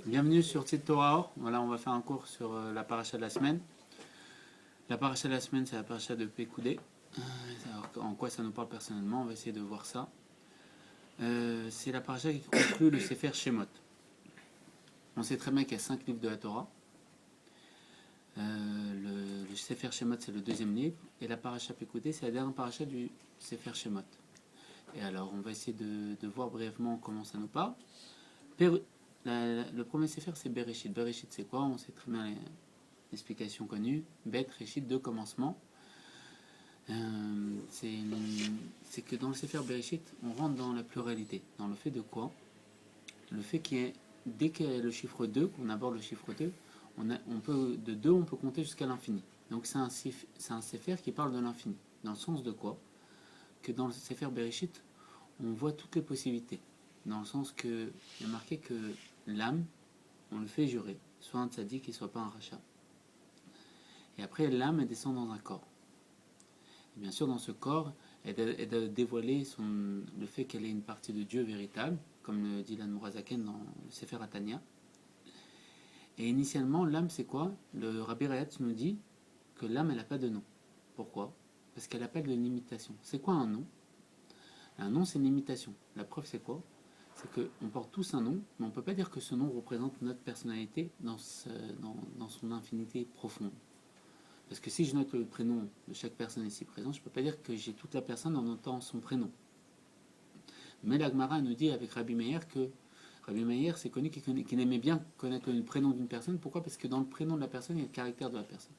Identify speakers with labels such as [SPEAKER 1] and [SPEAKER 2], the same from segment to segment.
[SPEAKER 1] Bienvenue sur Tzit Torah. Voilà, on va faire un cours sur la paracha de la semaine. La paracha de la semaine, c'est la paracha de Pekoudé. Alors, en quoi ça nous parle personnellement, on va essayer de voir ça. C'est la paracha qui conclut le Sefer Shemot. On sait très bien qu'il y a 5 livres de la Torah. Le Sefer Shemot, c'est le deuxième livre. Et la paracha Pekoudé, c'est la dernière paracha du Sefer Shemot. Et alors, on va essayer de voir brièvement comment ça nous parle. Le premier Sefer, c'est Bereshit. Bereshit, c'est quoi? On sait très bien l'explication connue. Bet, Réchit, deux commencements. C'est que dans le Sefer Bereshit, on rentre dans la pluralité. Dans le fait de quoi? Le fait qu'il y ait, dès qu'il y a le chiffre 2, qu'on aborde le chiffre 2, de 2, on peut compter jusqu'à l'infini. Donc c'est un Sefer qui parle de l'infini. Dans le sens de quoi? Que dans le Sefer Bereshit, on voit toutes les possibilités. Dans le sens que il y a marqué que l'âme, on le fait jurer, soit un tzaddik et soit pas un rachat. Et après, l'âme, elle descend dans un corps. Et bien sûr, dans ce corps, elle doit dévoiler le fait qu'elle est une partie de Dieu véritable, comme le dit l'Admorazaken dans le Sefer Atania. Et initialement, l'âme, c'est quoi? Le Rabbi Rayatz nous dit que l'âme, elle n'a pas de nom. Pourquoi? Parce qu'elle appelle de l'imitation. C'est quoi un nom? Un nom, c'est une imitation. La preuve, c'est quoi? C'est qu'on porte tous un nom, mais on ne peut pas dire que ce nom représente notre personnalité dans son infinité profonde. Parce que si je note le prénom de chaque personne ici présente, je ne peux pas dire que j'ai toute la personne en notant son prénom. Mais la Gemara nous dit avec Rabbi Meir que Rabbi Meir, c'est connu qu'il aimait bien connaître le prénom d'une personne. Pourquoi? Parce que dans le prénom de la personne, il y a le caractère de la personne.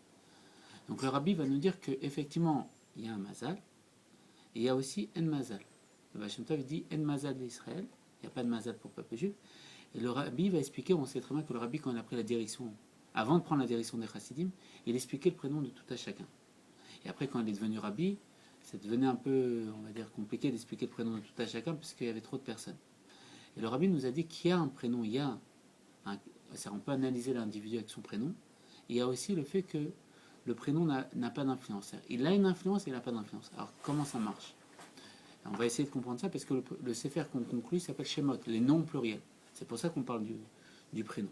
[SPEAKER 1] Donc le Rabbi va nous dire qu'effectivement, il y a un Mazal, et il y a aussi En Mazal. Le Baal Shem Tov dit En Mazal d'Israël, il n'y a pas de Mazal pour le peuple juif. Et le Rabbi va expliquer, on sait très bien que le Rabbi, quand il a pris la direction, avant de prendre la direction des Chassidim, il expliquait le prénom de tout à chacun. Et après, quand il est devenu Rabbi, ça devenait un peu, on va dire, compliqué d'expliquer le prénom de tout à chacun, parce qu'il y avait trop de personnes. Et le Rabbi nous a dit qu'il y a un prénom, on peut analyser l'individu avec son prénom. Il y a aussi le fait que le prénom n'a pas d'influence. Il a une influence et il n'a pas d'influence. Alors, comment ça marche? On va essayer de comprendre ça, parce que le Sefer qu'on conclut s'appelle Shemot, les noms pluriels. C'est pour ça qu'on parle du prénom.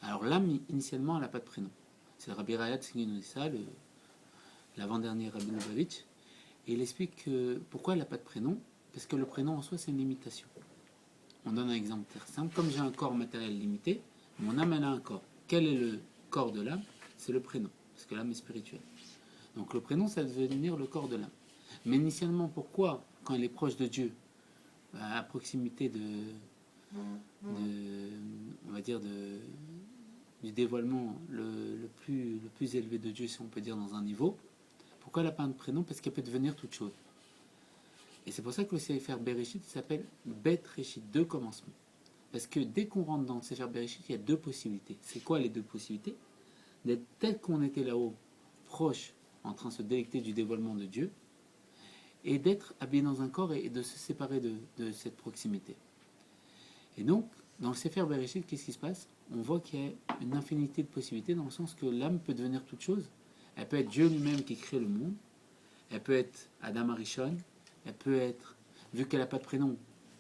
[SPEAKER 1] Alors l'âme, initialement, elle n'a pas de prénom. C'est le Rabbi Rayat qui nous dit ça, l'avant-dernier Rabbi Lubavitch. Et il explique pourquoi elle n'a pas de prénom. Parce que le prénom en soi, c'est une limitation. On donne un exemple très simple. Comme j'ai un corps matériel limité, mon âme, elle a un corps. Quel est le corps de l'âme? C'est le prénom. Parce que l'âme est spirituelle. Donc le prénom, ça va devenir le corps de l'âme. Mais initialement, pourquoi, quand elle est proche de Dieu, à proximité on va dire, du dévoilement le plus élevé de Dieu, si on peut dire, dans un niveau, pourquoi elle n'a pas un prénom? Parce qu'elle peut devenir toute chose. Et c'est pour ça que le Sefer Bereshit s'appelle Bet Réchit, deux commencements. Parce que dès qu'on rentre dans le Sefer Bereshit, il y a deux possibilités. C'est quoi les deux possibilités? D'être tel qu'on était là-haut, proche, en train de se délecter du dévoilement de Dieu, et d'être habillé dans un corps et de se séparer de cette proximité. Et donc, dans le Sefer Bereshit, qu'est-ce qui se passe? On voit qu'il y a une infinité de possibilités, dans le sens que l'âme peut devenir toute chose. Elle peut être Dieu lui-même qui crée le monde. Elle peut être Adam Arishon. Elle peut être, vu qu'elle n'a pas de prénom,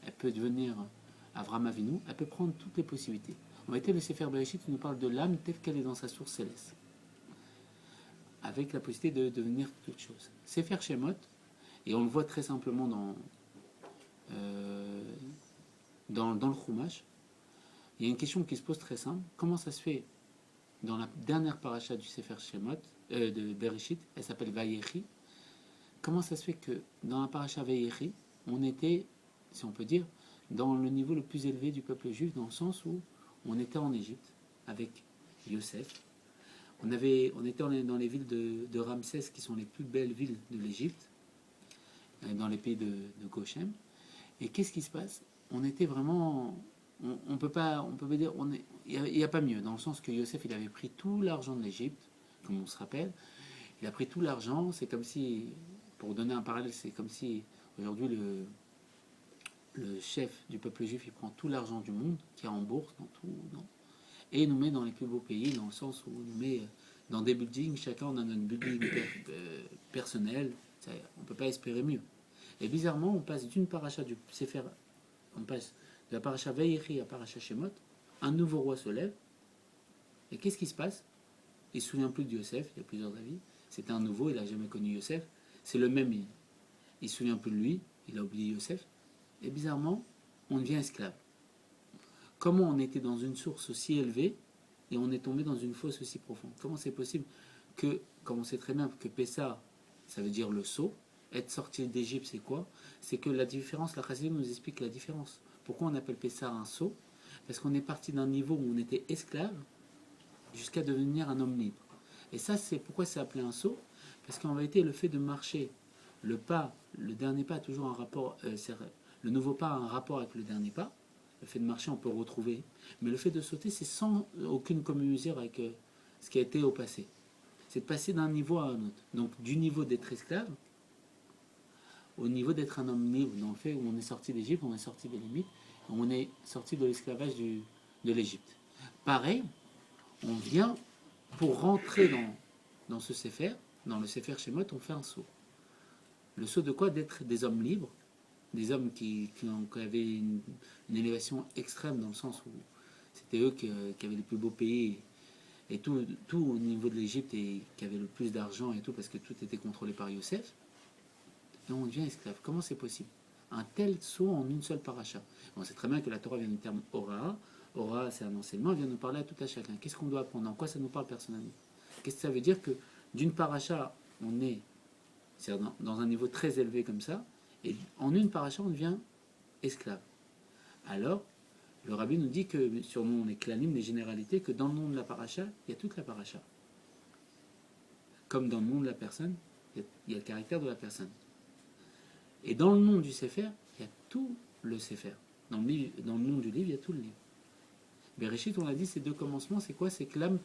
[SPEAKER 1] elle peut devenir Avram Avinu. Elle peut prendre toutes les possibilités. En réalité, le Sefer Bereshit nous parle de l'âme telle qu'elle est dans sa source céleste, avec la possibilité de devenir toute chose. Sefer Shemot, et on le voit très simplement dans le Chumash, il y a une question qui se pose très simple. Comment ça se fait dans la dernière paracha du Sefer Shemot, de Bereshit, elle s'appelle Vayechi. Comment ça se fait que dans la paracha Vayechi, on était, si on peut dire, dans le niveau le plus élevé du peuple juif, dans le sens où on était en Égypte avec Yosef. On était dans les villes de Ramsès, qui sont les plus belles villes de l'Égypte, dans les pays de Goshen. Et qu'est-ce qui se passe? On était vraiment, on peut pas dire, il n'y a pas mieux, dans le sens que Yosef, il avait pris tout l'argent de l'Égypte, comme on se rappelle. Il a pris tout l'argent. C'est comme si, pour donner un parallèle, c'est comme si aujourd'hui le chef du peuple juif, il prend tout l'argent du monde qui est en bourse, et il nous met dans les plus beaux pays, dans le sens où il nous met dans des buildings. Chacun on a notre building personnel. On ne peut pas espérer mieux. Et bizarrement, on passe d'une paracha du Sefer, on passe de la paracha Vayechi à paracha Shemot, un nouveau roi se lève, et qu'est-ce qui se passe? Il ne se souvient plus de Yosef, il y a plusieurs avis. C'était un nouveau, il n'a jamais connu Yosef. C'est le même, il ne se souvient plus de lui, il a oublié Yosef. Et bizarrement, on devient esclave. Comment on était dans une source aussi élevée et on est tombé dans une fosse aussi profonde? Comment c'est possible que, comme on sait très bien que Pessah, ça veut dire le saut, être sorti d'Égypte, c'est quoi? C'est que la différence, la Chassidut nous explique la différence. Pourquoi on appelle Pessah un saut? Parce qu'on est parti d'un niveau où on était esclave jusqu'à devenir un homme libre. Et ça, c'est pourquoi c'est appelé un saut? Parce qu'en vérité, le fait de marcher, le pas, le dernier pas a toujours un rapport, le nouveau pas a un rapport avec le dernier pas. Le fait de marcher, on peut retrouver. Mais le fait de sauter, c'est sans aucune commune mesure avec ce qui a été au passé. C'est de passer d'un niveau à un autre. Donc, du niveau d'être esclave au niveau d'être un homme libre, dans le fait où on est sorti d'Égypte, on est sorti des limites, on est sorti de l'esclavage de l'Égypte. Pareil, on vient pour rentrer dans ce Sefer, dans le Sefer Shemot, on fait un saut. Le saut de quoi? D'être des hommes libres, des hommes qui avaient une élévation extrême dans le sens où c'était eux qui avaient les plus beaux pays et tout au niveau de l'Égypte et qui avaient le plus d'argent et tout parce que tout était contrôlé par Yosef. Et on devient esclave. Comment c'est possible? Un tel saut en une seule paracha. On sait très bien que la Torah vient du terme Ora. Ora, c'est un enseignement, elle vient nous parler à tout à chacun. Qu'est-ce qu'on doit apprendre? En quoi ça nous parle personnellement? Qu'est-ce que ça veut dire que d'une paracha, on est dans un niveau très élevé comme ça, et en une paracha, on devient esclave. Alors, le rabbi nous dit que sur nous, on est clanim, les généralités, que dans le nom de la paracha, il y a toute la paracha. Comme dans le nom de la personne, il y a le caractère de la personne. Et dans le nom du Sefer, il y a tout le Sefer. Dans le nom du livre, il y a tout le livre. Bereshit, on a dit, ces deux commencements, c'est quoi? C'est que l'âme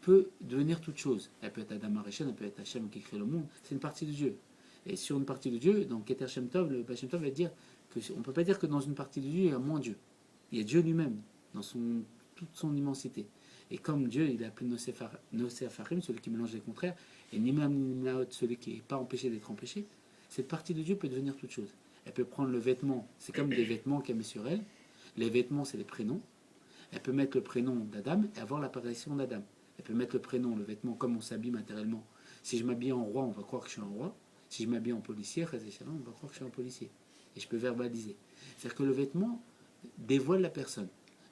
[SPEAKER 1] peut devenir toute chose. Elle peut être Adam Arishon, elle peut être Hachem qui crée le monde. C'est une partie de Dieu. Et sur une partie de Dieu, donc Keter Shem Tov, le Baal Shem Tov va dire qu'on ne peut pas dire que dans une partie de Dieu, il y a moins Dieu. Il y a Dieu lui-même, dans toute son immensité. Et comme Dieu, il a appelé Nosefarim, celui qui mélange les contraires, et Nimam Nimlaot, celui qui n'est pas empêché d'être empêché, cette partie de Dieu peut devenir toute chose. Elle peut prendre le vêtement, c'est comme des vêtements qu'elle met sur elle. Les vêtements, c'est les prénoms. Elle peut mettre le prénom d'Adam et avoir l'apparition d'Adam. Elle peut mettre le prénom, le vêtement, comme on s'habille matériellement. Si je m'habille en roi, on va croire que je suis un roi. Si je m'habille en policier, on va croire que je suis un policier. Et je peux verbaliser. C'est-à-dire que le vêtement dévoile la personne,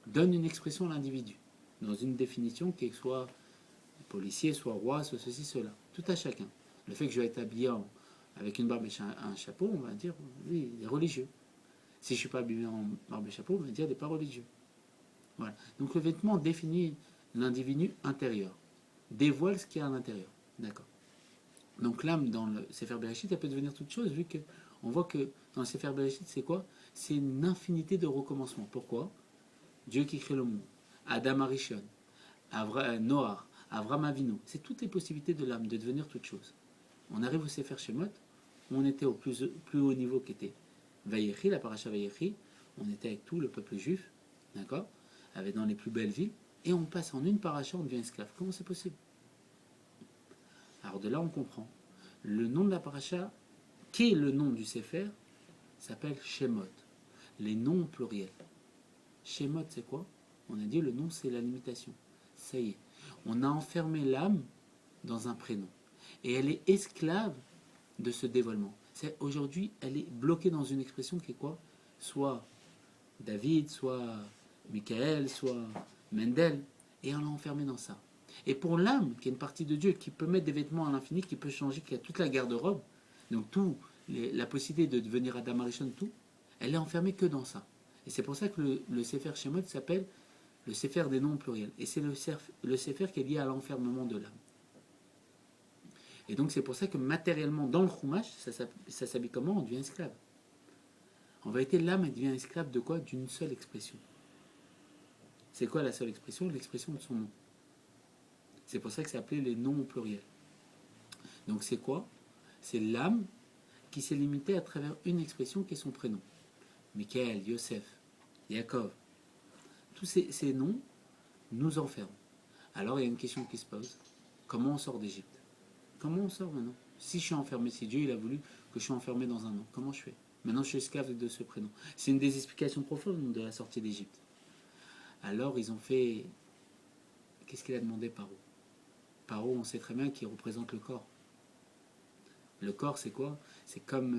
[SPEAKER 1] donne une expression à l'individu, dans une définition qui soit policier, soit roi, soit ceci, cela. Tout à chacun. Le fait que je vais être habillé avec une barbe et un chapeau, on va dire, oui, il est religieux. Si je ne suis pas habillé en barbe et chapeau, on va dire, il n'est pas religieux. Voilà. Donc le vêtement définit l'individu intérieur, dévoile ce qu'il y a à l'intérieur. D'accord. Donc l'âme dans le Sefer Bereshit, elle peut devenir toute chose, vu qu'on voit que dans le Sefer Bereshit, c'est quoi? C'est une infinité de recommencements. Pourquoi? Dieu qui crée le monde, Adam Arishon, Noah, Avram Avinu, c'est toutes les possibilités de l'âme de devenir toute chose. On arrive au Sefer Shemot, on était au plus haut niveau qui était Vayechi, la paracha Vayechi, on était avec tout le peuple juif, d'accord, avec dans les plus belles villes, et on passe en une paracha, on devient esclave. Comment c'est possible? Alors de là, on comprend. Le nom de la paracha, qui est le nom du Sefer, s'appelle Shemot. Les noms pluriels. Shemot, c'est quoi? On a dit le nom, c'est la limitation. Ça y est. On a enfermé l'âme dans un prénom. Et elle est esclave de ce dévoilement. Aujourd'hui, elle est bloquée dans une expression qui est quoi? Soit David, soit Michael, soit Mendel. Et on l'a enfermée dans ça. Et pour l'âme, qui est une partie de Dieu, qui peut mettre des vêtements à l'infini, qui peut changer, qui a toute la garde-robe, donc la possibilité de devenir Adam Arishon, tout, elle est enfermée que dans ça. Et c'est pour ça que le Sefer Shemot s'appelle le Sefer des noms pluriels. Et c'est le Sefer qui est lié à l'enfermement de l'âme. Et donc c'est pour ça que matériellement, dans le Chumash, ça s'habille comment? On devient esclave. En vérité, l'âme, elle devient esclave de quoi? D'une seule expression. C'est quoi la seule expression? L'expression de son nom. C'est pour ça que c'est appelé les noms au pluriel. Donc c'est quoi? C'est l'âme qui s'est limitée à travers une expression qui est son prénom. Michael, Yosef, Yaakov. Tous ces noms nous enferment. Alors il y a une question qui se pose. Comment on sort d'Égypte? Comment on sort maintenant? Si je suis enfermé, si Dieu il a voulu que je sois enfermé dans un nom, comment je fais? Maintenant je suis esclave de ce prénom. C'est une des explications profondes de la sortie d'Égypte. Alors ils ont fait... Qu'est-ce qu'il a demandé Paro? Paro, on sait très bien qu'il représente le corps. Le corps, c'est quoi? C'est comme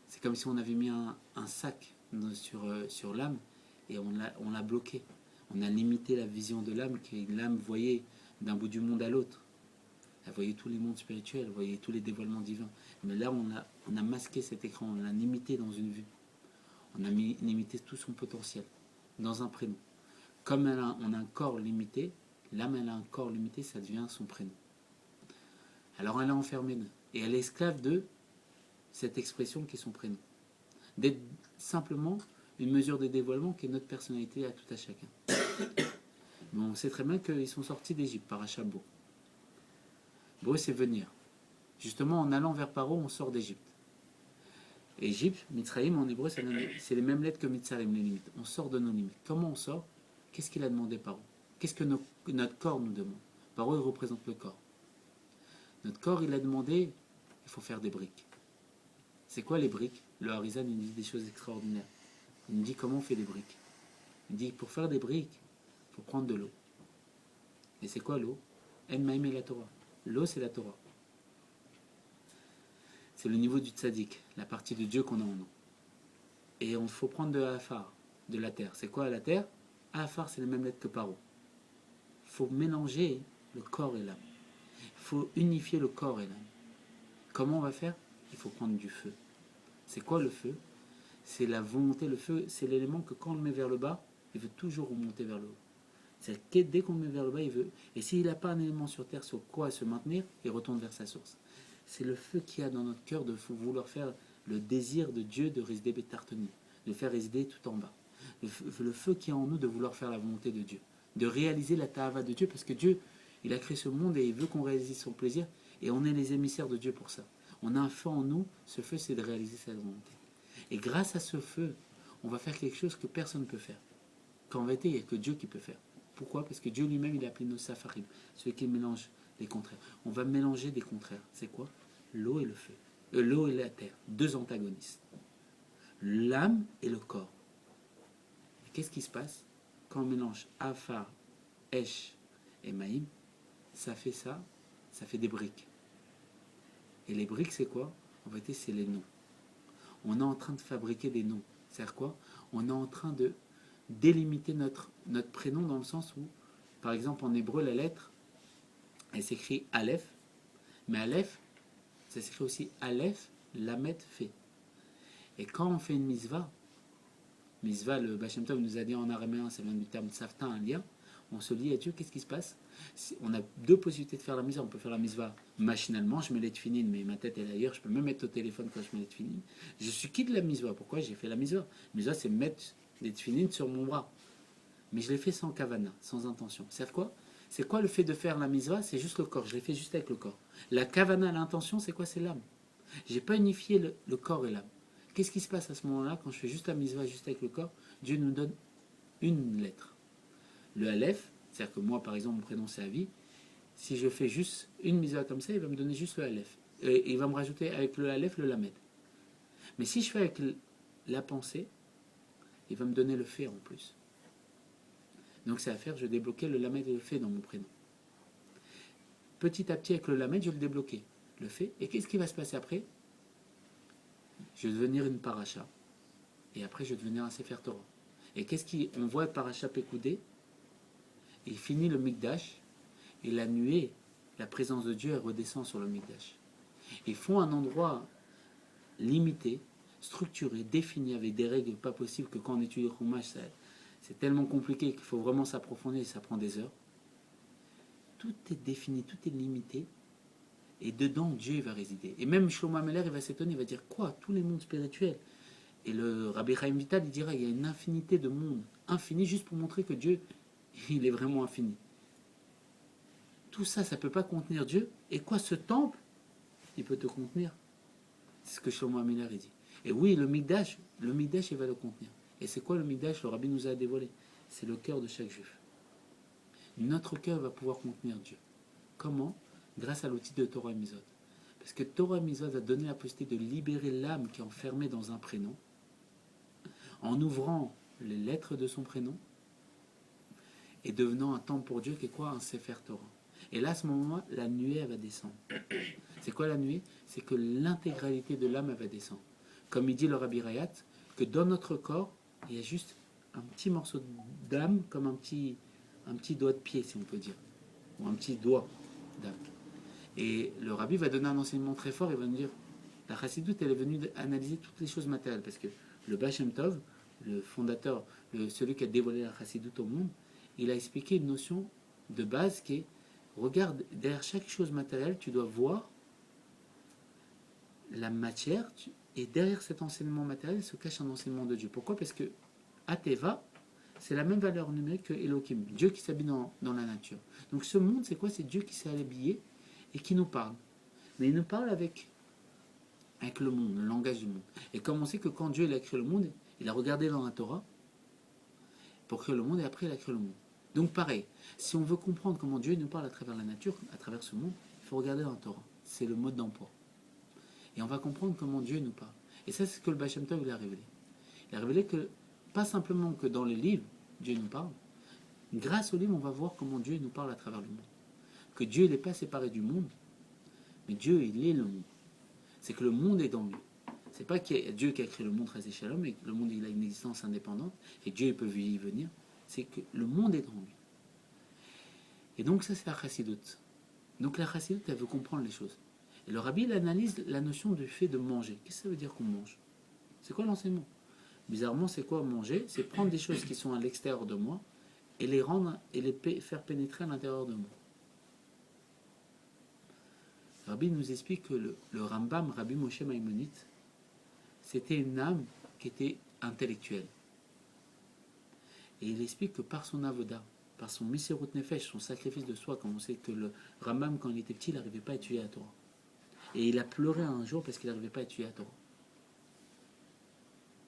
[SPEAKER 1] si on avait mis un sac sur l'âme et on l'a bloqué. On a limité la vision de l'âme, que l'âme voyait d'un bout du monde à l'autre. Elle voyait tous les mondes spirituels, elle voyait tous les dévoilements divins. Mais là, on a masqué cet écran, on l'a limité dans une vue. On a limité tout son potentiel dans un prénom. Comme on a un corps limité, l'âme elle a un corps limité, ça devient son prénom. Alors elle est enfermée et elle est esclave de cette expression qui est son prénom. D'être simplement une mesure de dévoilement qui est notre personnalité à tout à chacun. Mais on sait très bien qu'ils sont sortis d'Égypte par Achabbo. Beau, c'est venir. Justement, en allant vers Paro, on sort d'Égypte. Égypte, Mitzrayim, en hébreu, c'est les mêmes lettres que Mitzrayim, les limites. On sort de nos limites. Comment on sort? Qu'est-ce qu'il a demandé Paro? Qu'est-ce que notre corps nous demande? Paro, il représente le corps. Notre corps, il a demandé, il faut faire des briques. C'est quoi les briques? Le Harizan, il nous dit des choses extraordinaires. Il nous dit comment on fait des briques. Il dit, pour faire des briques, il faut prendre de l'eau. Et c'est quoi l'eau? En Maïm et la Torah. L'eau, c'est la Torah. C'est le niveau du tzaddik, la partie de Dieu qu'on a en nous. Et il faut prendre de Afar, de la terre. C'est quoi la terre? Afar, c'est les mêmes lettres que Paro. Il faut mélanger le corps et l'âme. Il faut unifier le corps et l'âme. Comment on va faire? Il faut prendre du feu. C'est quoi le feu? C'est la volonté. Le feu, c'est l'élément que quand on le met vers le bas, il veut toujours remonter vers le haut. C'est que dès qu'on le met vers le bas, il veut. Et s'il n'a pas un élément sur terre sur quoi se maintenir, il retourne vers sa source. C'est le feu qu'il y a dans notre cœur de vouloir faire le désir de Dieu de résider Bétartoni, de faire résider tout en bas. Le feu qui est en nous de vouloir faire la volonté de Dieu, de réaliser la ta'ava de Dieu, parce que Dieu, il a créé ce monde et il veut qu'on réalise son plaisir, et on est les émissaires de Dieu pour ça. On a un feu en nous, ce feu c'est de réaliser sa volonté. Et grâce à ce feu, on va faire quelque chose que personne ne peut faire. Qu'en vérité, il n'y a que Dieu qui peut faire. Pourquoi? Parce que Dieu lui-même, il a appelé nos safarim, ceux qui mélangent les contraires. On va mélanger des contraires. C'est quoi? L'eau et le feu. L'eau et la terre. Deux antagonistes. L'âme et le corps. Et qu'est-ce qui se passe? Quand on mélange Afar, Esh et Maïm, ça fait des briques. Et les briques, c'est quoi? En vérité, c'est les noms. On est en train de fabriquer des noms. C'est-à-dire quoi? On est en train de délimiter notre prénom dans le sens où, par exemple, en hébreu, la lettre, elle s'écrit Aleph, mais Aleph, ça s'écrit aussi Aleph, Lamet, Fait. Et quand on fait une misva, le Baal Shem Tov nous a dit en araméen, ça vient du terme Safta, un lien, on se lie à Dieu, qu'est-ce qui se passe? On a deux possibilités de faire la misva. On peut faire la misva machinalement, je mets les tefilines, mais ma tête est ailleurs, je peux même être au téléphone quand je mets les tefilines. Je suis quitte la misva. Pourquoi j'ai fait la misva? La misva, c'est mettre les tefilines sur mon bras. Mais je l'ai fait sans kavana, sans intention. C'est quoi? C'est quoi le fait de faire la misva? C'est juste le corps, je l'ai fait juste avec le corps. La kavana, l'intention, c'est quoi? C'est l'âme. J'ai pas unifié le corps et l'âme. Qu'est-ce qui se passe à ce moment-là quand je fais juste la misva, juste avec le corps? Dieu nous donne une lettre. Le Aleph, c'est-à-dire que moi, par exemple, mon prénom c'est Avi. Si je fais juste une misva comme ça, il va me donner juste le Aleph. Et il va me rajouter avec le Aleph le Lamed. Mais si je fais avec la pensée, il va me donner le fait en plus. Donc c'est à faire, je débloquais le Lamed et le fait dans mon prénom. Petit à petit, avec le Lamed, je vais le débloquer. Le fait. Et qu'est-ce qui va se passer après? Je vais devenir une paracha. Et après, je vais devenir un Sefer Torah. Et on voit paracha Pekoudé. Il finit le Mikdash. Et la nuée, la présence de Dieu, elle redescend sur le Mikdash. Ils font un endroit limité, structuré, défini, avec des règles pas possibles que quand on étudie le Chumash, c'est tellement compliqué qu'il faut vraiment s'approfondir et ça prend des heures. Tout est défini, tout est limité. Et dedans, Dieu va résider. Et même Shlomo Ameler, il va s'étonner, il va dire quoi? Tous les mondes spirituels. Et le Rabbi Chaim Vital, il dira il y a une infinité de mondes. Infini, juste pour montrer que Dieu, il est vraiment infini. Tout ça, ça ne peut pas contenir Dieu. Et quoi, ce temple, il peut te contenir. C'est ce que Shlomo Ameler dit. Et oui, le Mikdash, il va le contenir. Et c'est quoi le Mikdash? Le Rabbi nous a dévoilé. C'est le cœur de chaque juif. Notre cœur va pouvoir contenir Dieu. Comment? Grâce à l'outil de Torah et Mizot. Parce que Torah et Mizot va donner la possibilité de libérer l'âme qui est enfermée dans un prénom, en ouvrant les lettres de son prénom, et devenant un temple pour Dieu qui est quoi? Un Sefer Torah. Et là, à ce moment-là, la nuée, elle va descendre. C'est quoi la nuée? C'est que l'intégralité de l'âme, elle va descendre. Comme il dit le Rabbi Rayat, que dans notre corps, il y a juste un petit morceau d'âme, comme un petit doigt de pied, si on peut dire. Ou un petit doigt d'âme. Et le Rabbi va donner un enseignement très fort, il va nous dire, la Chassidoute, elle est venue analyser toutes les choses matérielles, parce que le Baal Shem Tov, le fondateur, celui qui a dévoilé la Chassidoute au monde, il a expliqué une notion de base qui est, regarde, derrière chaque chose matérielle, tu dois voir la matière, et derrière cet enseignement matériel se cache un enseignement de Dieu. Pourquoi? Parce que Ateva, c'est la même valeur numérique que Elohim, Dieu qui s'habille dans la nature. Donc ce monde, c'est quoi? C'est Dieu qui s'est habillé et qui nous parle. Mais il nous parle avec le monde, le langage du monde. Et comme on sait que quand Dieu il a créé le monde, il a regardé dans la Torah pour créer le monde et après il a créé le monde. Donc pareil, si on veut comprendre comment Dieu nous parle à travers la nature, à travers ce monde, il faut regarder dans la Torah. C'est le mode d'emploi. Et on va comprendre comment Dieu nous parle. Et ça, c'est ce que le Baal Shem Tov il a révélé. Il a révélé que, pas simplement que dans les livres, Dieu nous parle, grâce aux livres, on va voir comment Dieu nous parle à travers le monde. Que Dieu n'est pas séparé du monde, mais Dieu, il est le monde. C'est que le monde est dans lui. C'est pas qu'il y a Dieu qui a créé le monde très Shalom et que le monde il a une existence indépendante et Dieu il peut y venir. C'est que le monde est dans lui. Et donc ça c'est la Chassidoute. Donc la Chassidoute elle veut comprendre les choses. Et le Rabbi il analyse la notion du fait de manger. Qu'est-ce que ça veut dire qu'on mange? C'est quoi l'enseignement? Bizarrement c'est quoi manger? C'est prendre des choses qui sont à l'extérieur de moi et les rendre et les faire pénétrer à l'intérieur de moi. Le Rabbi nous explique que le Rambam, Rabbi Moshe Maïmonide, c'était une âme qui était intellectuelle. Et il explique que par son avoda, par son Misérut Nefesh, son sacrifice de soi, comme on sait que le Rambam, quand il était petit, il n'arrivait pas à étudier la Torah. Et il a pleuré un jour parce qu'il n'arrivait pas à étudier la Torah.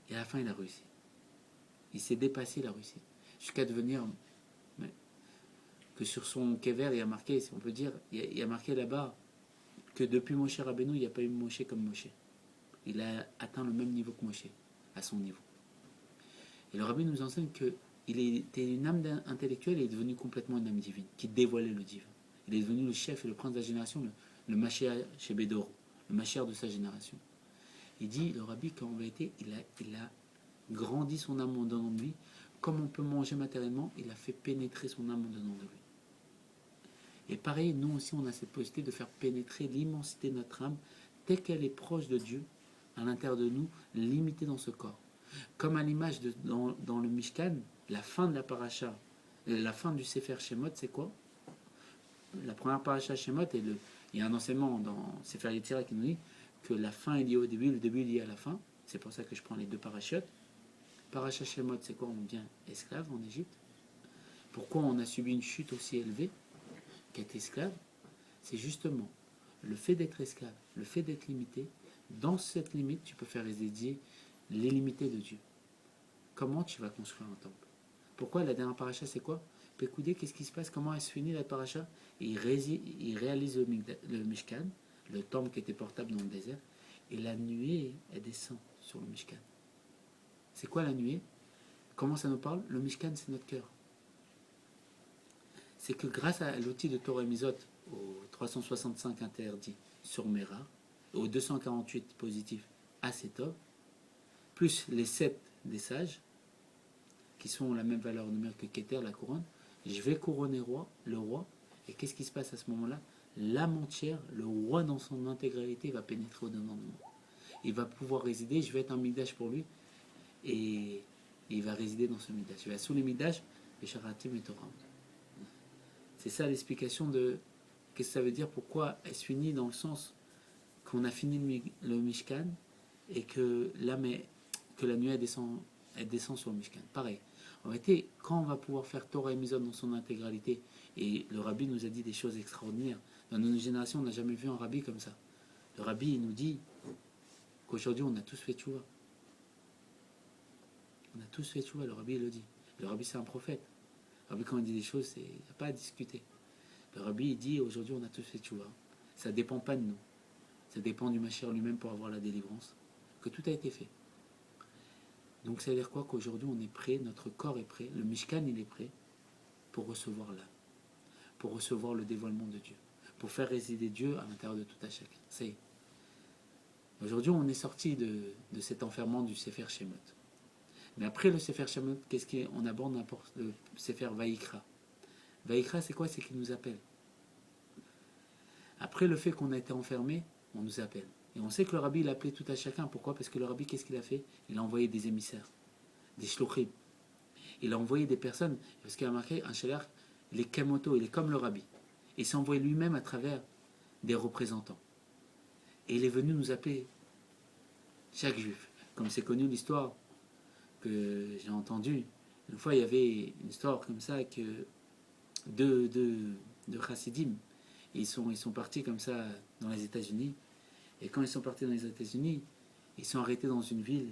[SPEAKER 1] Et à la fin, il a réussi. Il s'est dépassé, il a réussi. Jusqu'à devenir... que sur son kever, il y a marqué, si on peut dire, il y a marqué là-bas que depuis Moshe Rabbeinu, il n'y a pas eu Moshe comme Moshe. Il a atteint le même niveau que Moshe, à son niveau. Et le Rabbi nous enseigne qu'il était une âme intellectuelle et est devenu complètement une âme divine, qui dévoilait le divin. Il est devenu le chef et le prince de la génération, le Mashiach chez Bédoro, le Mashiach de sa génération. Il dit, le Rabbi, qu'en vérité, il a grandi son âme en donnant de lui. Comme on peut manger matériellement, il a fait pénétrer son âme en donnant de lui. Et pareil, nous aussi, on a cette possibilité de faire pénétrer l'immensité de notre âme, telle qu'elle est proche de Dieu, à l'intérieur de nous, limitée dans ce corps. Comme à l'image dans le Mishkan, la fin de la paracha, la fin du Sefer Shemot, c'est quoi? La première paracha Shemot, il y a un enseignement dans Sefer Yetzirah qui nous dit que la fin est liée au début, le début est lié à la fin. C'est pour ça que je prends les deux parachutes. Paracha Shemot, c'est quoi? On devient esclave en Égypte. Pourquoi on a subi une chute aussi élevée qu'être esclave? C'est justement le fait d'être esclave, le fait d'être limité. Dans cette limite, tu peux faire résider l'illimité de Dieu. Comment tu vas construire un temple? Pourquoi la dernière paracha, c'est quoi? Pécoudé, qu'est-ce qui se passe? Comment elle se finit la paracha? Il réalise le Mishkan, le temple qui était portable dans le désert, et la nuée, elle descend sur le Mishkan. C'est quoi la nuée? Comment ça nous parle? Le Mishkan, c'est notre cœur. C'est que grâce à l'outil de Torah Mizot, aux 365 interdits sur Mera, aux 248 positifs à Setov, plus les 7 des sages, qui sont la même valeur numérique que Keter, la couronne, je vais couronner le roi, et qu'est-ce qui se passe à ce moment-là? L'âme entière, le roi dans son intégralité va pénétrer au-dedans de moi. Il va pouvoir résider, je vais être un midash pour lui, et il va résider dans ce midash. Il va sous les midash, et Sharatim et Torah. C'est ça l'explication de qu'est-ce que ça veut dire, pourquoi elle se finit dans le sens qu'on a fini le Mishkan, et que l'âme, que la nuée elle descend sur le Mishkan. Pareil. En réalité, quand on va pouvoir faire Torah et Mizot dans son intégralité, et le Rabbi nous a dit des choses extraordinaires, dans notre génération, on n'a jamais vu un Rabbi comme ça. Le Rabbi, il nous dit qu'aujourd'hui, on a tous fait tchouva. On a tous fait tchouva, le Rabbi, il le dit. Le Rabbi, c'est un prophète. Le Rabbi, quand il dit des choses, il n'y a pas à discuter. Le Rabbi, il dit, aujourd'hui, on a tous fait tchouva. Ça ne dépend pas de nous. Ça dépend du Mashiach lui-même pour avoir la délivrance. Que tout a été fait. Donc ça veut dire quoi? Qu'aujourd'hui on est prêt, notre corps est prêt, le Mishkan il est prêt. pour recevoir l'âme, pour recevoir le dévoilement de Dieu, pour faire résider Dieu à l'intérieur de tout à chacun. Ça y est. Aujourd'hui, on est sorti de cet enfermement du Sefer Shemot. Mais après le Sefer Shemot, qu'est-ce qu'on aborde le Sefer Vaïkra. Vaïkra, c'est quoi? C'est qu'il nous appelle. Après le fait qu'on a été enfermé, on nous appelle. Et on sait que le rabbi, il appelait tout à chacun. Pourquoi? Parce que le rabbi, qu'est-ce qu'il a fait? Il a envoyé des émissaires, des shlochim. Il a envoyé des personnes, parce qu'il a marqué, un shalach, il est kamoto, il est comme le rabbi. Il s'est envoyé lui-même à travers des représentants. Et il est venu nous appeler chaque juif. Comme c'est connu l'histoire que j'ai entendue. Une fois, il y avait une histoire comme ça que de chassidim, ils sont partis comme ça dans les États-Unis. Et quand ils sont partis dans les États-Unis, ils sont arrêtés dans une ville.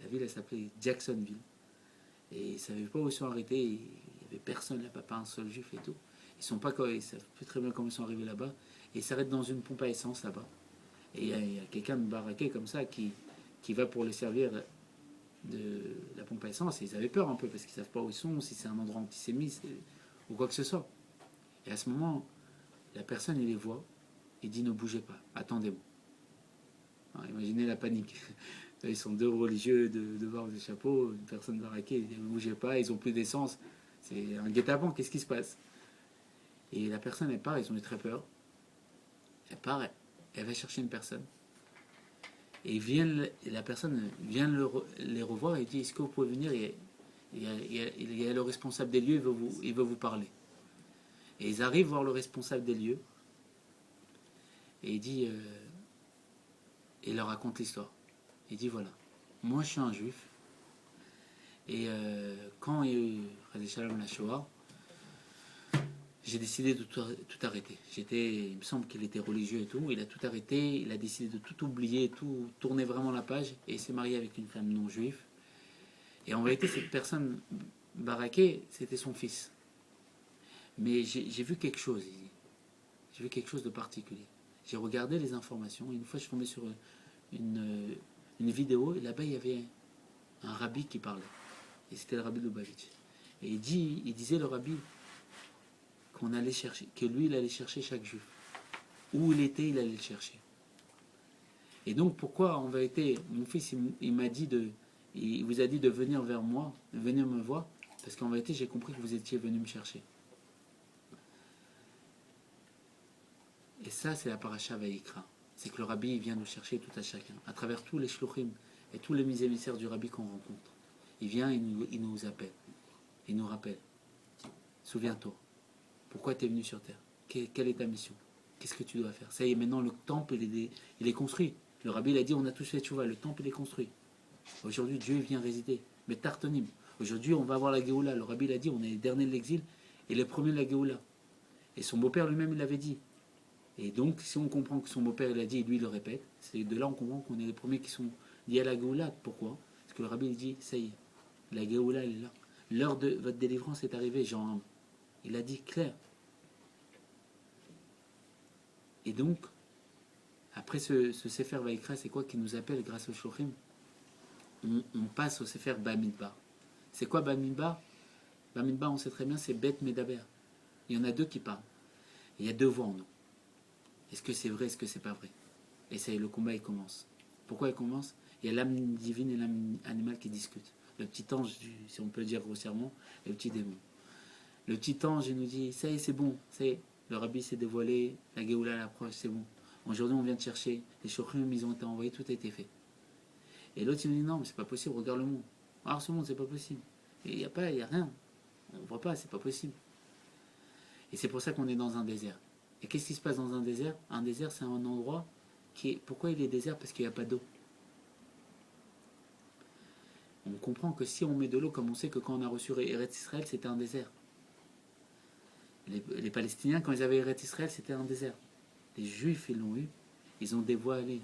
[SPEAKER 1] La ville, elle s'appelait Jacksonville. Et ils ne savaient pas où ils sont arrêtés. Il n'y avait personne là-bas, pas un seul juif et tout. Ils ne savent plus très bien comment ils sont arrivés là-bas. Et ils s'arrêtent dans une pompe à essence là-bas. Et il y a quelqu'un de baraqué comme ça qui va pour les servir de la pompe à essence. Et ils avaient peur un peu parce qu'ils ne savent pas où ils sont, si c'est un endroit antisémite ou quoi que ce soit. Et à ce moment, la personne, il les voit. Il dit: ne bougez pas, attendez-moi. Alors, imaginez la panique. Ils sont deux religieux de barbe et de chapeau, une personne baraquée, ils ne bougez pas, ils n'ont plus d'essence. C'est un guet-apens, qu'est-ce qui se passe? Et la personne, elle part, ils ont eu très peur. Elle part, elle va chercher une personne. Et la personne vient les revoir et dit: est-ce que vous pouvez venir? Il y a le responsable des lieux, il veut vous parler. Et ils arrivent voir le responsable des lieux. Et il dit, il leur raconte l'histoire. Il dit: voilà, moi je suis un juif. Et quand il y a eu Chazé Shalom la Shoah, j'ai décidé de tout arrêter. Il me semble qu'il était religieux et tout. Il a tout arrêté, il a décidé de tout oublier, tout tourner vraiment la page. Et il s'est marié avec une femme non juive. Et en vérité, cette personne baraquée, c'était son fils. Mais j'ai vu quelque chose, il dit. J'ai vu quelque chose de particulier. J'ai regardé les informations. Une fois, je suis tombé sur une vidéo. Et là-bas, il y avait un rabbi qui parlait. Et c'était le rabbi Lubavitch. Et il disait, le rabbi, qu'on allait chercher, que lui, il allait chercher chaque juif. Où il était, il allait le chercher. Et donc, pourquoi, en vérité, mon fils, il vous a dit de venir vers moi, de venir me voir, parce qu'en vérité, j'ai compris que vous étiez venu me chercher. Et ça, c'est la paracha Vaïkra. C'est que le rabbi, il vient nous chercher tout à chacun, à travers tous les shluchim et tous les émissaires du rabbi qu'on rencontre. Il vient, il nous appelle, il nous rappelle. Souviens-toi, pourquoi tu es venu sur terre? Quelle est ta mission? Qu'est-ce que tu dois faire? Ça y est, maintenant le temple, il est construit. Le rabbi, il a dit: on a tous fait tchouva, le temple, il est construit. Aujourd'hui, Dieu vient résider. Mais Tartonim, aujourd'hui, on va avoir la Géoula. Le rabbi, il a dit: on est les derniers de l'exil et les premiers de la Géoula. Et son beau-père lui-même, il l'avait dit. Et donc, si on comprend que son beau-père, il a dit, et lui, il le répète, c'est de là on comprend qu'on est les premiers qui sont liés à la Géoula. Pourquoi? Parce que le rabbi, il dit: ça y est, la Géoula, elle est là. L'heure de votre délivrance est arrivée, Jean 1. Il a dit clair. Et donc, après ce Sefer Vaïkra, c'est quoi qui nous appelle grâce au Shlochim? On passe au Sefer Bamidbar. C'est quoi Bamidbar? Bamidbar, on sait très bien, c'est Bet Medaber. Il y en a deux qui parlent. Il y a deux voix en nous. Est-ce que c'est vrai, est-ce que c'est pas vrai? Et ça, le combat, il commence. Pourquoi il commence? Il y a l'âme divine et l'âme animale qui discutent. Le petit ange, si on peut le dire grossièrement, et le petit démon. Le petit ange, il nous dit: ça y est, c'est bon, ça y est, le rabbi s'est dévoilé, la Géoula l'approche, c'est bon. Aujourd'hui, on vient de chercher, les shocrim, ils ont été envoyés, tout a été fait. Et l'autre, il nous dit: non, mais c'est pas possible, regarde le monde. Alors, ce monde, c'est pas possible. Il n'y a rien. On ne voit pas, c'est pas possible. Et c'est pour ça qu'on est dans un désert. Et qu'est-ce qui se passe dans un désert? Un désert, c'est un endroit qui est... Pourquoi il est désert? Parce qu'il n'y a pas d'eau. On comprend que si on met de l'eau, comme on sait que quand on a reçu Eretz Israël, c'était un désert. Les Palestiniens, quand ils avaient Eretz Israël, c'était un désert. Les Juifs, ils l'ont eu. Ils ont dévoilé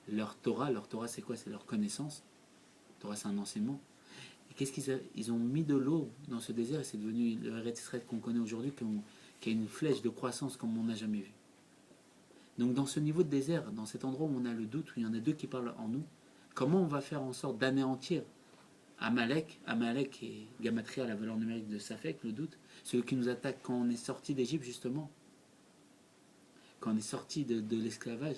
[SPEAKER 1] leur Torah. Leur Torah, c'est quoi? C'est leur connaissance. La Torah, c'est un enseignement. Et qu'est-ce ils ont mis de l'eau dans ce désert, et c'est devenu le Eretz Israël qu'on connaît aujourd'hui, qui a une flèche de croissance comme on n'a jamais vu. Donc dans ce niveau de désert, dans cet endroit où on a le doute, où il y en a deux qui parlent en nous, comment on va faire en sorte d'anéantir Amalek est Gamatria, la valeur numérique de Safek, le doute. Celui qui nous attaque quand on est sorti d'Égypte, justement. Quand on est sorti de l'esclavage.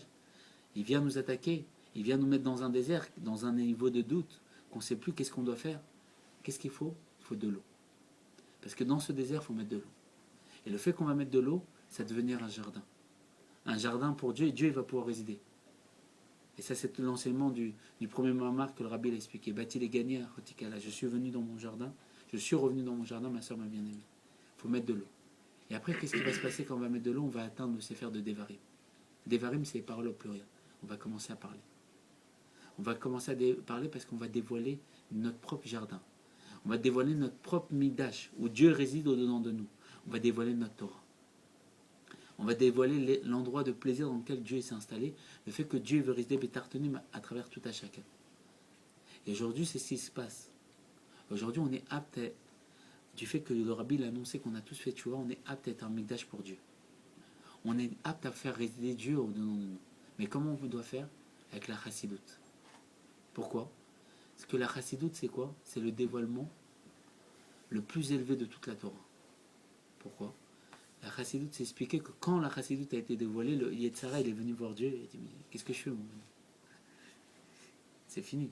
[SPEAKER 1] Il vient nous attaquer. Il vient nous mettre dans un désert, dans un niveau de doute, qu'on ne sait plus qu'est-ce qu'on doit faire. Qu'est-ce qu'il faut? Il faut de l'eau. Parce que dans ce désert, il faut mettre de l'eau. Et le fait qu'on va mettre de l'eau, ça va devenir un jardin. Un jardin pour Dieu, et Dieu il va pouvoir résider. Et ça, c'est l'enseignement du premier mamar que le rabbi a expliqué. Bâti les gagnés à Rotikala. Je suis venu dans mon jardin, je suis revenu dans mon jardin, ma soeur m'a bien aimé. Il faut mettre de l'eau. Et après, qu'est-ce qui va se passer quand on va mettre de l'eau? On va atteindre le séfer de Devarim. Devarim, c'est les paroles au pluriel. On va commencer à parler. On va commencer à parler parce qu'on va dévoiler notre propre jardin. On va dévoiler notre propre midash, où Dieu réside au-dedans de nous. On va dévoiler notre Torah. On va dévoiler l'endroit de plaisir dans lequel Dieu s'est installé, le fait que Dieu veut résider Bétartonim à travers tout à chacun. Et aujourd'hui, c'est ce qui se passe. Aujourd'hui, on est apte, du fait que le rabbi l'a annoncé qu'on a tous fait tchouva, on est apte à être un mikdash pour Dieu. On est apte à faire résider Dieu au-dedans de nous. Mais comment on doit faire? Avec la chassidoute. Pourquoi? Parce que la chassidoute, c'est quoi? C'est le dévoilement le plus élevé de toute la Torah. Pourquoi? La chassidoute, c'est expliqué que quand la chassidoute a été dévoilée, le Yetzara, il est venu voir Dieu et il a dit, mais qu'est-ce que je fais, moi? C'est fini.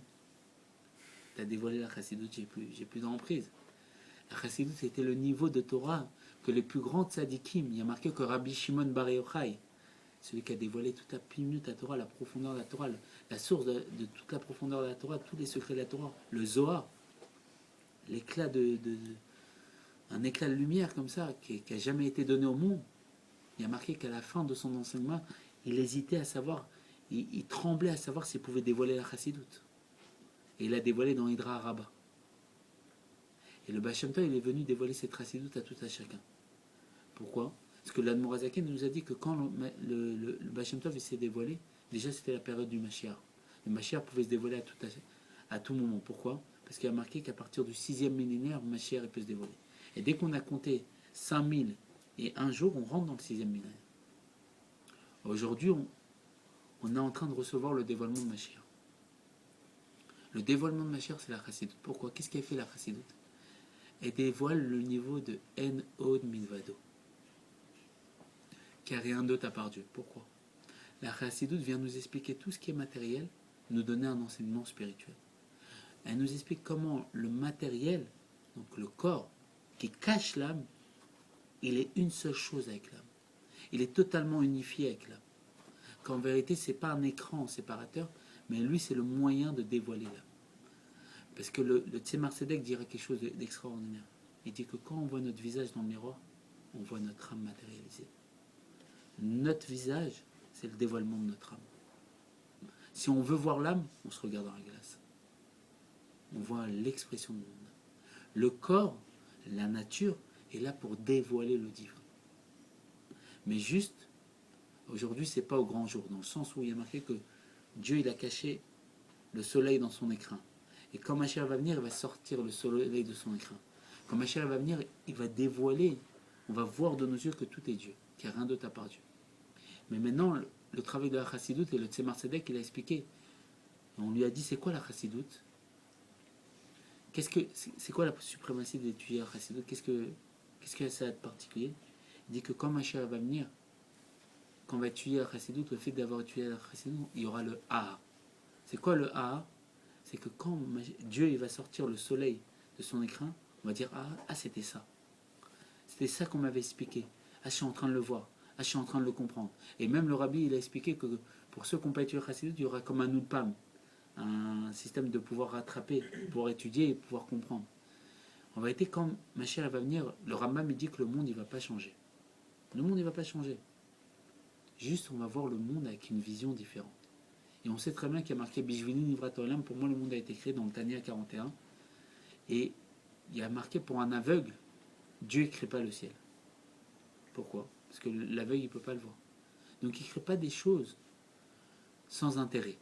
[SPEAKER 1] Tu as dévoilé la chassidoute, j'ai plus d'emprise. La chassidoute, c'était le niveau de Torah que les plus grands tzadikim, il y a marqué que Rabbi Shimon Bar Yochai, celui qui a dévoilé toute la minute la Torah, la profondeur de la Torah, la source de toute la profondeur de la Torah, tous les secrets de la Torah, le Zohar, l'éclat un éclat de lumière comme ça, qui n'a jamais été donné au monde. Il y a marqué qu'à la fin de son enseignement, il hésitait à savoir, il tremblait à savoir s'il pouvait dévoiler la chassidoute. Et il l'a dévoilé dans Hydra Rabbah. Et le Baal Shem Tov, il est venu dévoiler cette chassidoute à tout à chacun. Pourquoi? Parce que l'Admorazaken nous a dit que quand le Baal Shem Tov s'est dévoilé, déjà c'était la période du Mashiach. Le Mashiach pouvait se dévoiler à tout moment. Pourquoi? Parce qu'il y a marqué qu'à partir du 6e millénaire, le Mashiach peut se dévoiler. Et dès qu'on a compté 5000 et un jour, on rentre dans le 6e millénaire. Aujourd'hui, on est en train de recevoir le dévoilement de Mashiach. Le dévoilement de Mashiach, c'est la chassidoute. Pourquoi? Qu'est-ce qu'elle fait la chassidoute? Elle dévoile le niveau de En Od Milvado, qu'il n'y a rien d'autre à part Dieu. Pourquoi? La chassidoute vient nous expliquer tout ce qui est matériel, nous donner un enseignement spirituel. Elle nous explique comment le matériel, donc le corps, qui cache l'âme, il est une seule chose avec l'âme. Il est totalement unifié avec l'âme. Qu'en vérité, ce n'est pas un écran séparateur, mais lui, c'est le moyen de dévoiler l'âme. Parce que le Tzemar Tzedek dirait quelque chose d'extraordinaire. Il dit que quand on voit notre visage dans le miroir, on voit notre âme matérialisée. Notre visage, c'est le dévoilement de notre âme. Si on veut voir l'âme, on se regarde dans la glace. On voit l'expression de l'âme. Le corps, la nature, est là pour dévoiler le divin. Mais juste, aujourd'hui, c'est pas au grand jour, dans le sens où il y a marqué que Dieu, il a caché le soleil dans son écrin. Et quand Mashiach va venir, il va sortir le soleil de son écrin. Quand Mashiach va venir, il va dévoiler, on va voir de nos yeux que tout est Dieu, qu'il n'y a rien d'autre à part Dieu. Mais maintenant, le travail de la chassidoute, et le Tzemar Tzedek, il a expliqué. On lui a dit, c'est quoi la chassidoute? C'est quoi la suprématie d'étudier la chassidoute? Qu'est-ce que ça a de particulier? Il dit que quand Mashiach va venir, quand on va étudier la chassidoute, le fait d'avoir étudié la chassidoute, il y aura le A. C'est quoi le A? C'est que quand Dieu il va sortir le soleil de son écrin, on va dire ah c'était ça. C'était ça qu'on m'avait expliqué. Ah, je suis en train de le voir. Ah, je suis en train de le comprendre. Et même le rabbi, il a expliqué que pour ceux qui n'ont pas étudié la chassidoute, il y aura comme un Nulpam, un système de pouvoir rattraper, pouvoir étudier et pouvoir comprendre. En vérité, quand Mashiach va venir, le Rambam il dit que le monde il va pas changer. Le monde il va pas changer. Juste, on va voir le monde avec une vision différente. Et on sait très bien qu'il y a marqué Bishvili Nivrat Olam. Pour moi, le monde a été créé dans le Tania 41. Et il y a marqué pour un aveugle, Dieu ne crée pas le ciel. Pourquoi? Parce que l'aveugle, il ne peut pas le voir. Donc, il ne crée pas des choses sans intérêt.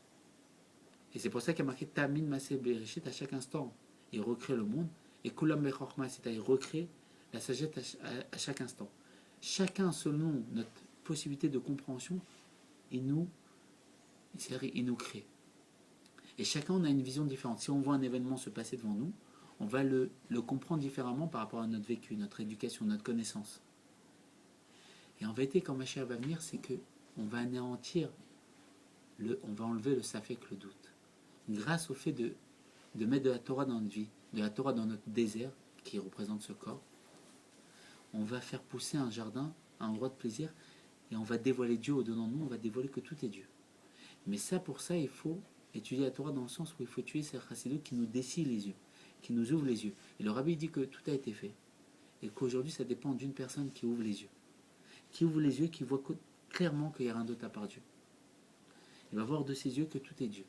[SPEAKER 1] Et c'est pour ça qu'il y a marqué Tamin Maseh Bereshit à chaque instant. Il recrée le monde. Et Kulam Bechorma, c'est-à-dire il recrée la sagesse à chaque instant. Chacun, selon notre possibilité de compréhension, il nous crée. Et chacun, on a une vision différente. Si on voit un événement se passer devant nous, on va le comprendre différemment par rapport à notre vécu, notre éducation, notre connaissance. Et en vérité, quand Mashiach va venir, c'est que on va anéantir, on va enlever le safek, le doute. Grâce au fait de mettre de la Torah dans notre vie, de la Torah dans notre désert, qui représente ce corps, on va faire pousser un jardin, un endroit de plaisir, et on va dévoiler Dieu au-dedans de nous, on va dévoiler que tout est Dieu. Mais ça, pour ça, il faut étudier la Torah dans le sens où il faut étudier ces chassidut qui nous dessillent les yeux, qui nous ouvrent les yeux. Et le rabbi dit que tout a été fait. Et qu'aujourd'hui, ça dépend d'une personne qui ouvre les yeux. Qui ouvre les yeux, qui voit clairement qu'il n'y a rien d'autre à part Dieu. Il va voir de ses yeux que tout est Dieu.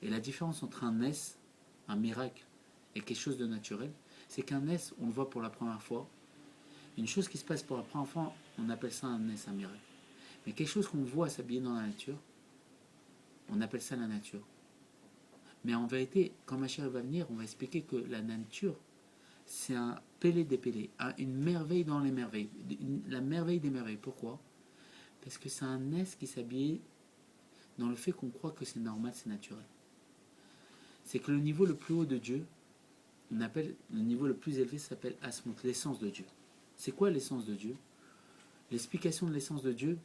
[SPEAKER 1] Et la différence entre un S, un miracle, et quelque chose de naturel, c'est qu'un S, on le voit pour la première fois. Une chose qui se passe pour la première fois, on appelle ça un S, un miracle. Mais quelque chose qu'on voit s'habiller dans la nature, on appelle ça la nature. Mais en vérité, quand Mashiach va venir, on va expliquer que la nature, c'est un pélé des pélés, une merveille dans les merveilles, la merveille des merveilles. Pourquoi? Parce que c'est un S qui s'habille dans le fait qu'on croit que c'est normal, c'est naturel. C'est que le niveau le plus haut de Dieu, on appelle le niveau le plus élevé, s'appelle Asmut, l'essence de Dieu. C'est quoi l'essence de Dieu? L'explication de l'essence de Dieu,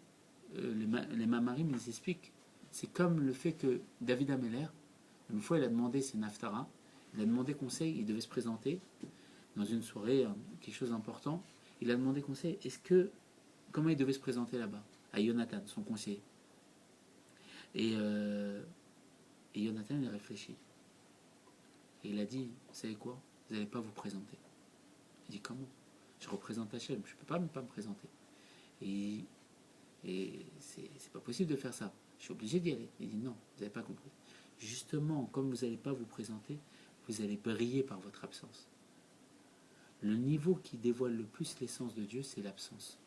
[SPEAKER 1] les Mamarim, ils expliquent. C'est comme le fait que David Ameller, une fois il a demandé, c'est Naftara, il a demandé conseil, il devait se présenter dans une soirée, quelque chose d'important. Il a demandé conseil, comment il devait se présenter là-bas? À Jonathan, son conseiller. Et Jonathan, il a réfléchi. Et il a dit, vous savez quoi? Vous n'allez pas vous présenter. Il dit, comment? Je représente Hachem, je ne peux pas me présenter. Et c'est pas possible de faire ça. Je suis obligé d'y aller. Il dit, non, vous n'avez pas compris. Justement, comme vous n'allez pas vous présenter, vous allez briller par votre absence. Le niveau qui dévoile le plus l'essence de Dieu, c'est l'absence.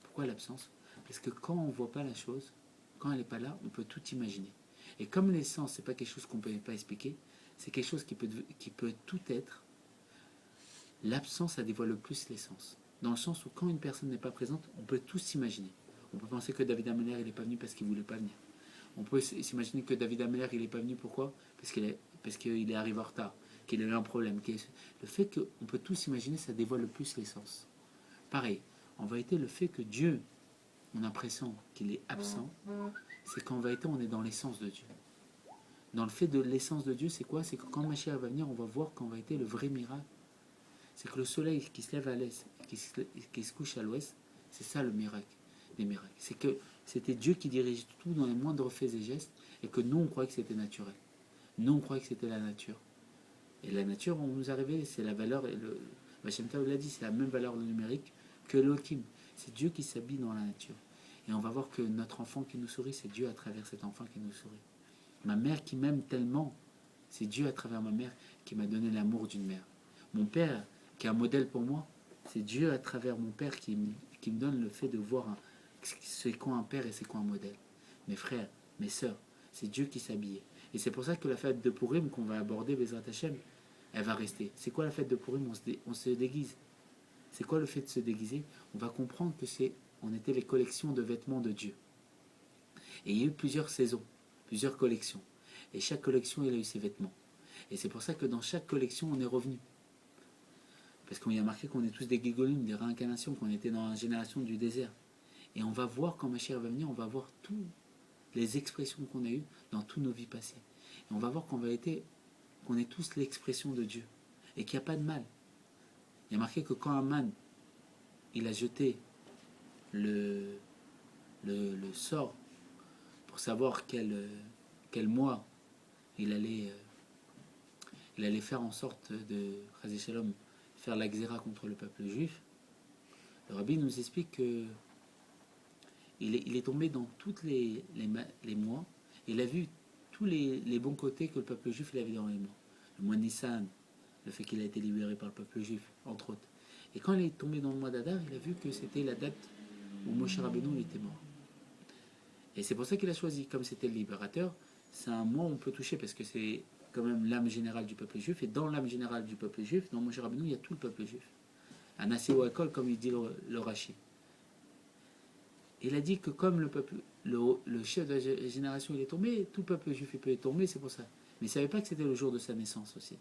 [SPEAKER 1] Pourquoi l'absence? Parce que quand on ne voit pas la chose, quand elle n'est pas là, on peut tout imaginer. Et comme l'essence, ce n'est pas quelque chose qu'on ne peut pas expliquer, c'est quelque chose qui peut tout être, l'absence, ça dévoile le plus l'essence. Dans le sens où quand une personne n'est pas présente, on peut tout s'imaginer. On peut penser que David Ameller, il n'est pas venu parce qu'il ne voulait pas venir. On peut s'imaginer que David Ameller, il n'est pas venu, pourquoi? Parce qu'il est arrivé en retard, qu'il a eu un problème. Le fait qu'on peut tout s'imaginer, ça dévoile le plus l'essence. Pareil, en vérité, le fait que Dieu, on a l'impression qu'il est absent, c'est qu'en vérité, on est dans l'essence de Dieu. Dans le fait de l'essence de Dieu, c'est quoi? C'est que quand Mashiach va venir, on va voir qu'en vérité, le vrai miracle, c'est que le soleil qui se lève à l'est, qui se couche à l'ouest, c'est ça le miracle des miracles. C'est que c'était Dieu qui dirige tout dans les moindres faits et gestes, et que nous, on croyait que c'était naturel. Nous, on croyait que c'était la nature. Et la nature, on nous a révélé, c'est la valeur, et le Hachem Tao l'a dit, c'est la même valeur numérique que l'Elohim. C'est Dieu qui s'habille dans la nature. Et on va voir que notre enfant qui nous sourit, c'est Dieu à travers cet enfant qui nous sourit. Ma mère qui m'aime tellement, c'est Dieu à travers ma mère qui m'a donné l'amour d'une mère. Mon père, qui est un modèle pour moi, c'est Dieu à travers mon père qui me donne le fait de voir c'est quoi un père et c'est quoi un modèle. Mes frères, mes sœurs, c'est Dieu qui s'habillait. Et c'est pour ça que la fête de Purim qu'on va aborder, Bezrat Hashem, elle va rester. C'est quoi la fête de Purim? On se déguise. C'est quoi le fait de se déguiser? On va comprendre que on était les collections de vêtements de Dieu. Et il y a eu plusieurs saisons, plusieurs collections. Et chaque collection, il a eu ses vêtements. Et c'est pour ça que dans chaque collection, on est revenu. Parce qu'on y a marqué qu'on est tous des guégolim, des réincarnations, qu'on était dans la génération du désert. Et on va voir, quand Mashiach va venir, on va voir toutes les expressions qu'on a eues dans toutes nos vies passées. Et on va voir qu'on est tous l'expression de Dieu. Et qu'il n'y a pas de mal. Il y a marqué que quand Aman, il a jeté le sort pour savoir quel mois il allait faire en sorte de, Chazé Shalom, faire la xéra contre le peuple juif, le rabbi nous explique que il est tombé dans tous les mois, et il a vu tous les bons côtés que le peuple juif il avait dans les mois. Le mois Nissan, le fait qu'il a été libéré par le peuple juif, entre autres. Et quand il est tombé dans le mois d'Adar, il a vu que c'était la date où Moshe Rabbeinu était mort. Et c'est pour ça qu'il a choisi, comme c'était le libérateur, c'est un mois où on peut toucher, parce que c'est quand même l'âme générale du peuple juif, et dans l'âme générale du peuple juif, dans Moshe Rabbeinu, il y a tout le peuple juif. Un assez haut école, comme il dit le Rashi. Il a dit que comme le peuple, le chef de la génération il est tombé, tout peuple juif peut être tombé, c'est pour ça. Mais il ne savait pas que c'était le jour de sa naissance aussi.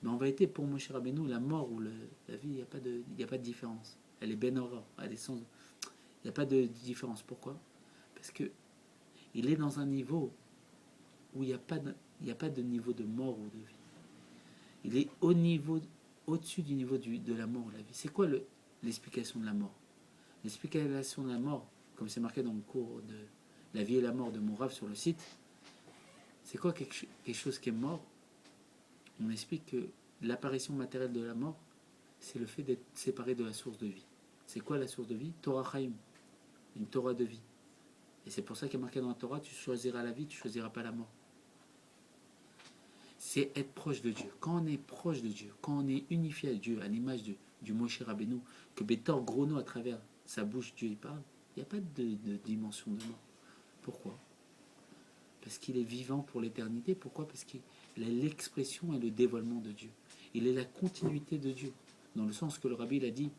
[SPEAKER 1] Mais en vérité, pour Moshe Rabbeinu, la mort ou la vie, il n'y a pas de différence. Elle est ben aura, elle est sans... Il n'y a pas de différence. Pourquoi? Parce que il est dans un niveau où il n'y a pas de niveau de mort ou de vie. Il est au-dessus du niveau de la mort ou de la vie. C'est quoi l'explication de la mort? L'explication de la mort, comme c'est marqué dans le cours de La vie et la mort de mon Rav sur le site, c'est quoi quelque chose qui est mort? On explique que l'apparition matérielle de la mort, c'est le fait d'être séparé de la source de vie. C'est quoi la source de vie? Torah Chaim, une Torah de vie. Et c'est pour ça qu'il est marqué dans la Torah, tu choisiras la vie, tu ne choisiras pas la mort. C'est être proche de Dieu. Quand on est proche de Dieu, quand on est unifié à Dieu, à l'image du Moshe Rabbeinu, que Bétor Grono à travers sa bouche, Dieu y parle, il n'y a pas de dimension de mort. Pourquoi? Parce qu'il est vivant pour l'éternité. Pourquoi? Parce qu'il est l'expression et le dévoilement de Dieu. Il est la continuité de Dieu. Dans le sens que le Rabbi il a dit,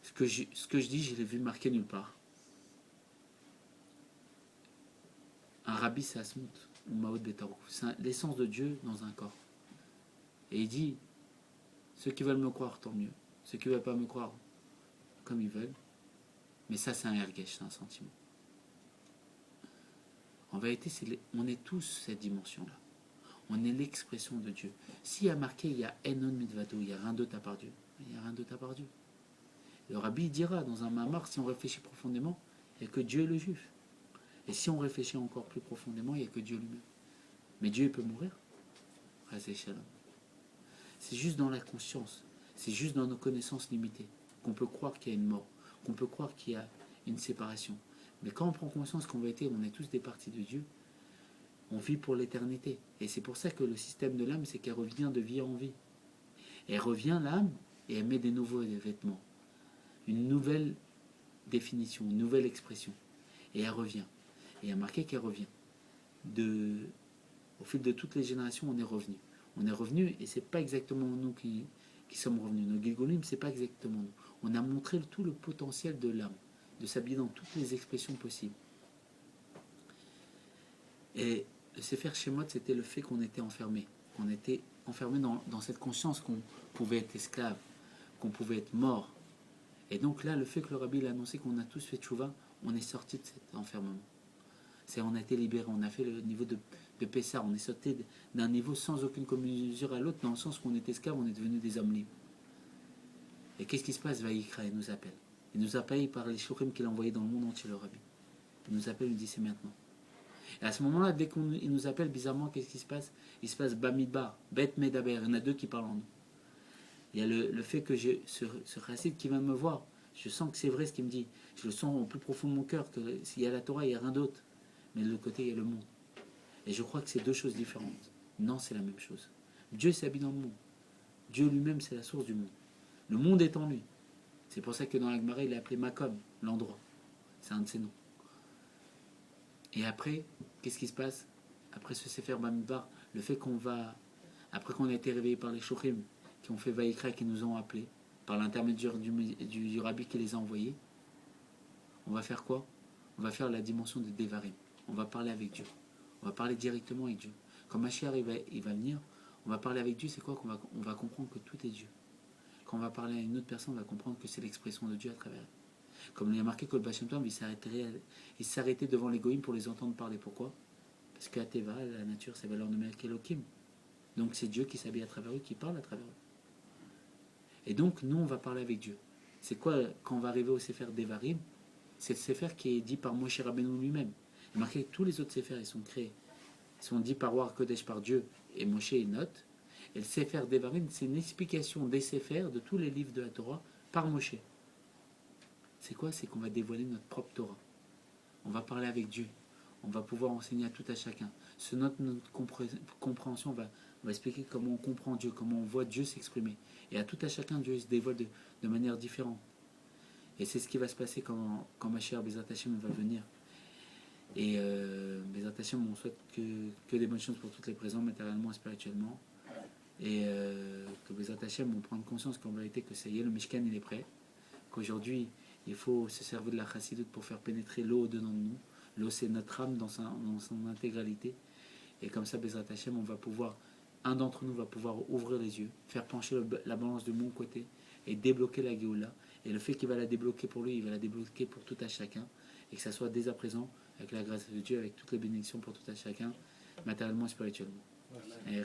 [SPEAKER 1] ce que je dis, je l'ai vu marqué nulle part. Un Rabbi c'est Asmout, ou Maot Betarou. C'est l'essence de Dieu dans un corps. Et il dit, ceux qui veulent me croire, tant mieux. Ceux qui ne veulent pas me croire, comme ils veulent. Mais ça, c'est un ergesh, c'est un sentiment. En vérité, on est tous cette dimension-là. On est l'expression de Dieu. S'il y a marqué, il y a Enon Mitvado, il n'y a rien d'autre à part Dieu. Il n'y a rien d'autre à part Dieu. Le Rabbi dira dans un mamar, si on réfléchit profondément, il n'y a que Dieu et le juif. Et si on réfléchit encore plus profondément, il n'y a que Dieu lui-même. Mais Dieu il peut mourir. C'est juste dans la conscience, c'est juste dans nos connaissances limitées qu'on peut croire qu'il y a une mort, qu'on peut croire qu'il y a une séparation. Mais quand on prend conscience qu'en vérité on est tous des parties de Dieu, on vit pour l'éternité. Et c'est pour ça que le système de l'âme, c'est qu'elle revient de vie en vie. Elle revient l'âme et elle met des nouveaux vêtements, une nouvelle définition, une nouvelle expression. Et elle revient. Et il y a marqué qu'elle revient. Au fil de toutes les générations, on est revenu. On est revenu et c'est pas exactement nous qui sommes revenus. Nos Gilgolim, c'est pas exactement nous. On a montré tout le potentiel de l'âme, de s'habiller dans toutes les expressions possibles. Et le Sefer Shemot, c'était le fait qu'on était enfermé. On était enfermé dans cette conscience qu'on pouvait être esclave, qu'on pouvait être mort. Et donc là, le fait que le Rabbi a annoncé qu'on a tous fait tchouva, on est sorti de cet enfermement. On a été libéré, on a fait le niveau de Pessah, on est sorti d'un niveau sans aucune mesure à l'autre, dans le sens qu'on était esclave, on est devenu des hommes libres. Et qu'est-ce qui se passe? Vaïkra, il nous appelle. Il nous appelle par les shurim qu'il a envoyés dans le monde entier, le Rabbi. Il nous appelle, il nous dit c'est maintenant. Et à ce moment-là, dès qu'il nous appelle, bizarrement, qu'est-ce qui se passe? Il se passe Bamidbar, Bet Medaber. Il y en a deux qui parlent en nous. Il y a le fait que ce racide qui vient me voir, je sens que c'est vrai ce qu'il me dit. Je le sens au plus profond de mon cœur, que s'il y a la Torah, il n'y a rien d'autre. Mais de l'autre côté, il y a le monde. Et je crois que c'est deux choses différentes. Non, c'est la même chose. Dieu s'habille dans le monde. Dieu lui-même, c'est la source du monde. Le monde est en lui. C'est pour ça que dans la Gemara, il est appelé Makom, l'endroit. C'est un de ses noms. Et après, qu'est-ce qui se passe? Après ce Sefer Bamidbar, le fait après qu'on a été réveillé par les Shochim, qui ont fait Vaïkra, qui nous ont appelés, par l'intermédiaire du Rabbi qui les a envoyés, on va faire quoi? On va faire la dimension de Devarim. On va parler avec Dieu. On va parler directement avec Dieu. Quand Mashiach il va venir, on va parler avec Dieu, c'est quoi? On va comprendre que tout est Dieu. Quand on va parler à une autre personne, on va comprendre que c'est l'expression de Dieu à travers elle. Comme il y a marqué que le Baal Shem Tov, il s'arrêtait devant les goïms pour les entendre parler. Pourquoi? Parce qu'à Teva, la nature, c'est valeur numérique Elohim. Donc c'est Dieu qui s'habille à travers eux, qui parle à travers eux. Et donc, nous, on va parler avec Dieu. C'est quoi, quand on va arriver au Sefer Devarim? C'est le Sefer qui est dit par Moshe Rabbeinu lui-même. Il est marqué que tous les autres Sefers, ils sont créés. Ils sont dits par War Kodesh par Dieu, et Moshe, il note. Et le Sefer Devarim, c'est une explication des Sefers, de tous les livres de la Torah, par Moshe. C'est quoi? C'est qu'on va dévoiler notre propre Torah. On va parler avec Dieu. On va pouvoir enseigner à tout à chacun. Notre compréhension, on va expliquer comment on comprend Dieu, comment on voit Dieu s'exprimer. Et à tout à chacun, Dieu se dévoile de manière différente. Et c'est ce qui va se passer quand Mashiach Bezrat Hashem va venir. Et Bezrat Hashem, on souhaite que des bonnes choses pour toutes les présents, matériellement et spirituellement. Et que Bezrat Hashem, on prenne conscience qu'en vérité, que ça y est, le Mishkan, il est prêt. Qu'aujourd'hui, Il faut se servir de la chassidoute pour faire pénétrer l'eau au-dedans de nous. L'eau, c'est notre âme dans son intégralité. Et comme ça, Bezrat Hashem, on va pouvoir, un d'entre nous va pouvoir ouvrir les yeux, faire pencher la balance de mon côté et débloquer la Géoula. Et le fait qu'il va la débloquer pour lui, il va la débloquer pour tout à chacun. Et que ça soit dès à présent, avec la grâce de Dieu, avec toutes les bénédictions pour tout à chacun, matériellement et spirituellement. Et